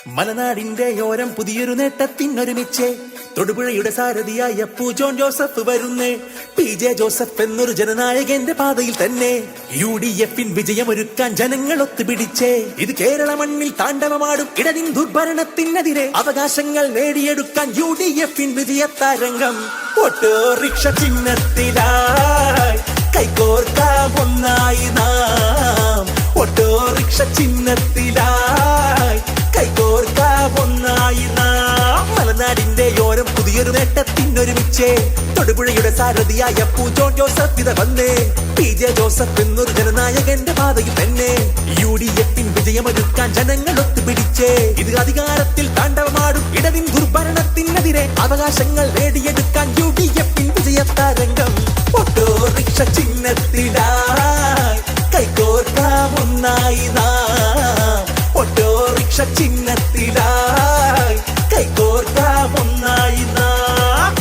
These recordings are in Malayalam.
മലനാടിന്റെ ഓരം പുതിയൊരു നേട്ടത്തിനൊരുമിച്ച് തൊടുപുഴയുടെ സാരഥിയായ അപ്പു ജോൺ ജോസഫ് വരുന്നേ. പി ജെ ജോസഫ് എന്നൊരു ജനനായകന്റെ പാതയിൽ തന്നെ UDF വിജയമൊരുക്കാൻ ജനങ്ങൾ ഒത്തുപിടിച്ചേ. ഇത് കേരള മണ്ണിൽ താണ്ഡവമാടും ഇടതിൻ ദുർഭരണത്തിനെതിരെ അവകാശങ്ങൾ നേടിയെടുക്കാൻ UDF വിജയത്താരംഗം. ഓട്ടോറിക്ഷ ചിഹ്നത്തിലായി കൈകോർക്കാം ഒന്നായി നാം. ഓട്ടോറിക്ഷ ചിഹ്നത്തിലായി കൈകോർക്കാം ഒന്നായി നാം. മലനാടിന്റെ ഓരം പുതിയൊരു നേട്ടത്തിനൊരുമിച്ച് തൊടുപുഴയുടെ സാരഥിയായ അപ്പു ജോൺ ജോസഫ് ഇത വന്നേ. പി ജെ ജോസഫ് എന്നൊരു ജനനായകന്റെ പാതയിൽ തന്നെ UDF വിജയമൊരുക്കാൻ ജനങ്ങൾ ഒത്തുപിടിച്ചേ. ഇത് അധികാരത്തിൽ താണ്ഡവമാടും ഇടതിൻ ദുർഭരണത്തിനെതിരെ അവകാശങ്ങൾ നേടിയെടുക്കാൻ UDF വിജയത്താരംഗം. ഓട്ടോറിക്ഷ ചിഹ്നത്തിലായി കൈകോർക്കാം ഒന്നായി നാം. ഓട്ടോറിക്ഷ ചിഹ്നത്തിലായി കൈകോർക്കാം ഒന്നായി നാം.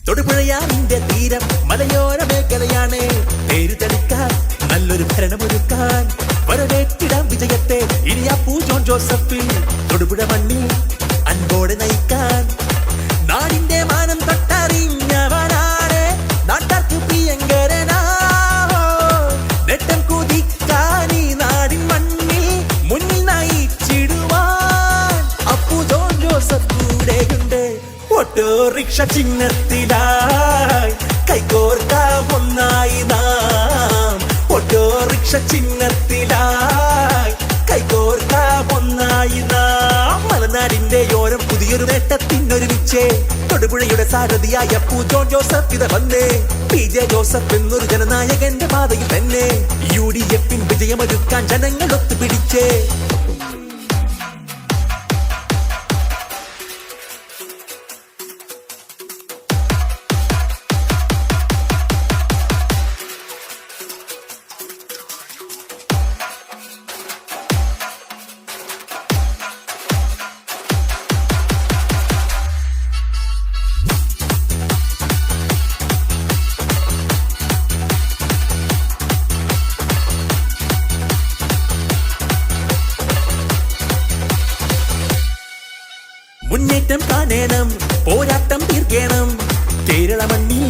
തൊടുപുഴയാറിന്റെ തീരം മലയോര മേഖലയാണ്. പേര് തെളിക്കാൻ നല്ലൊരു ഭരണമൊരുക്കാൻ വരവേറ്റിടാം വിജയത്തെ ഇനി അപ്പു ജോൺ ജോസഫ്. തൊടുപുഴ മണ്ണിൽ അൻപോടെ നയിക്കാൻ നാടിന്റെ മാനം തൊട്ടറിഞ്ഞവനാണ്. നാട്ടാർക്ക് പ്രിയങ്കരനാ നെട്ടം കുതിക്കാൻ ഈ നാടിൻ മണ്ണിൽ മുന്നിൽ നയിച്ചിടുവാൻ അപ്പു ജോൺ ജോസഫ് കൂടെയുണ്ട്. ഓട്ടോറിക്ഷ ചിഹ്നത്തിലായി കൈകോർക്കാം ഒന്നായി നാം. ഓട്ടോറിക്ഷ ചിഹ്നത്തിലായി കൈകോർക്കാം ഒന്നായി നാം. മലനാടിന്റെ ഓരം പുതിയൊരു നേട്ടത്തിനൊരുമിച്ച് തൊടുപുഴയുടെ സാരഥിയായ അപ്പു ജോൺ ജോസഫ് ഇത വന്നേ. പി ജെ ജോസഫ് എന്നൊരു ജനനായകന്റെ പാതയിൽ തന്നെ UDF വിജയമൊരുക്കാൻ ജനങ്ങൾ ഒത്തുപിടിച്ചേ. മുന്നേറ്റം കാണണം, പോരാട്ടം തീർക്കണം. കേരള മണ്ണിൽ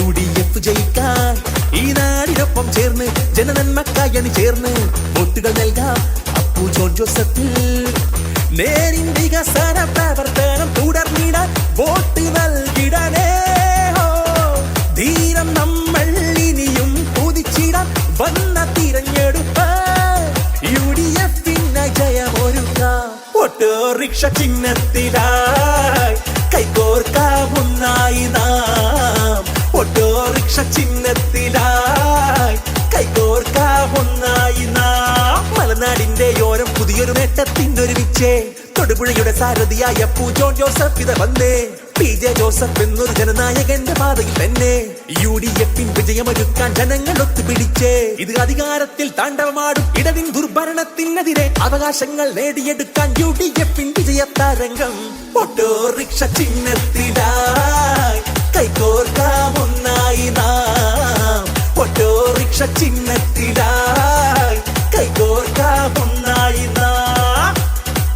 UDF ജയിക്കാൻ ഈ നാടിനൊപ്പം ചേർന്ന് ജനനന്മക്കായി അണി ചേർന്ന് വോട്ടുകൾ നൽകാം അപ്പു ജോൺ ജോസഫ്. നേരിൻ വികസന പ്രവർത്തനം തുടർന്നിടാൻ വോട്ട് നൽകിടണേ. ധീരം നമ്മൾ ഇനിയും കുതിച്ചിടാൻ വന്ന തിരഞ്ഞെടുപ്പ് UDF ജയമൊരുക്കാം. ഓട്ടോറിക്ഷ ചിഹ്നത്തിലായി കൈകോർക്കാം ഒന്നായി നാം. ഓട്ടോറിക്ഷ ചിഹ്നത്തിലായി കൈകോർക്കാം ഒന്നായി നാം. മലനാടിന്റെ ഓരം പുതിയൊരു നേട്ടത്തിനൊരുമിച്ച് തൊടുപുഴയുടെ സാരഥിയായ അപ്പു ജോൺ ജോസഫ് ഇത വന്നേ. പി ജെ ജോസഫ് എന്നൊരു ജനനായകന്റെ പാതയിൽ തന്നെ UDF വിജയമൊരുക്കാൻ ജനങ്ങൾ ഒത്തുപിടിച്ചേ. ഇത് അധികാരത്തിൽ താണ്ഡവമാടും ഇടതിൻ ദുർഭരണത്തിനെതിരെ അവകാശങ്ങൾ നേടിയെടുക്കാൻ UDF വിജയത്താരംഗം. ഓട്ടോറിക്ഷ ചിഹ്നത്തിലായി കൈകോർക്കാം ഒന്നായി നാം. ഓട്ടോറിക്ഷ ചിഹ്നത്തിലായി കൈകോർക്കാം ഒന്നായി നാം.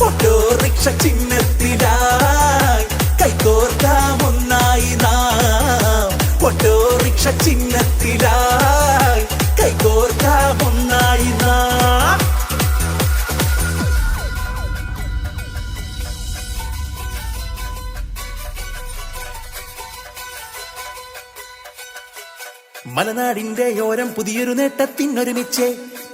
ഓട്ടോറിക്ഷ ചിഹ്നത്തിലായി കൈകോർക്കാം ഒന്നായി നാം. ഓട്ടോറിക്ഷ ചിഹ്നത്തിലായി കൈകോർക്കാം ഒന്നായി നാം. മലനാടിന്റെ ഓരം പുതിയൊരു നേട്ടത്തിനൊരുമിച്ച്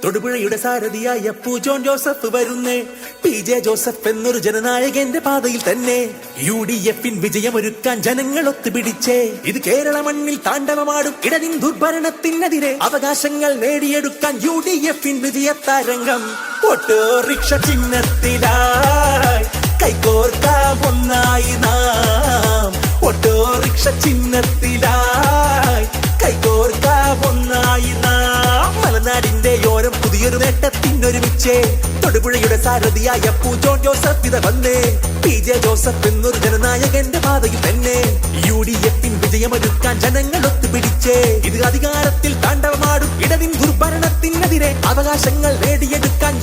തൊടുപുഴയുടെ സാരഥിയായ പൂ ജോൺ ജോസഫ് വരുന്നേ. PJ ജോസഫ് എന്നൊരു ജനനായകന്റെ പാതയിൽ തന്നെ UDF വിജയമൊരുക്കാൻ ജനങ്ങൾ ഒത്തുപിടിച്ചേ. ഇത് കേരള മണ്ണിൽ താണ്ഡവമാടും ഇടതിൻ ദുർഭരണത്തിനെതിരെ അവകാശങ്ങൾ നേടിയെടുക്കാൻ UDF വിജയത്താരംഗം. ഓട്ടോറിക്ഷ ചിഹ്നത്തിലായി കൈകോർക്കാം ഒന്നായി നാം. ഓട്ടോറിക്ഷ ചിഹ്നത്തിലായി കൈകോർക്കാം ഒന്നായി നാം. മലനാടിന്റെ ഓരം പുതിയൊരു നേട്ടത്തിനൊരുമിച്ചേ. തൊടുപുഴയുടെ സാരഥിയായ പൂ ജോൺ ജോസഫ് ഇത വന്നേ. PJ ജോസഫ് എന്നൊരു ജനനായകന്റെ പാതയിൽ തന്നെ UDF വിജയമൊരുക്കാൻ ജനങ്ങൾ ഒത്തുപിടിച്ചേ. ഇത് അധികാരത്തിൽ താണ്ഡവമാടും ഇടതിൻ ദുർഭരണത്തിനെതിരെ അവകാശങ്ങൾ നേടിയെടുക്കാൻ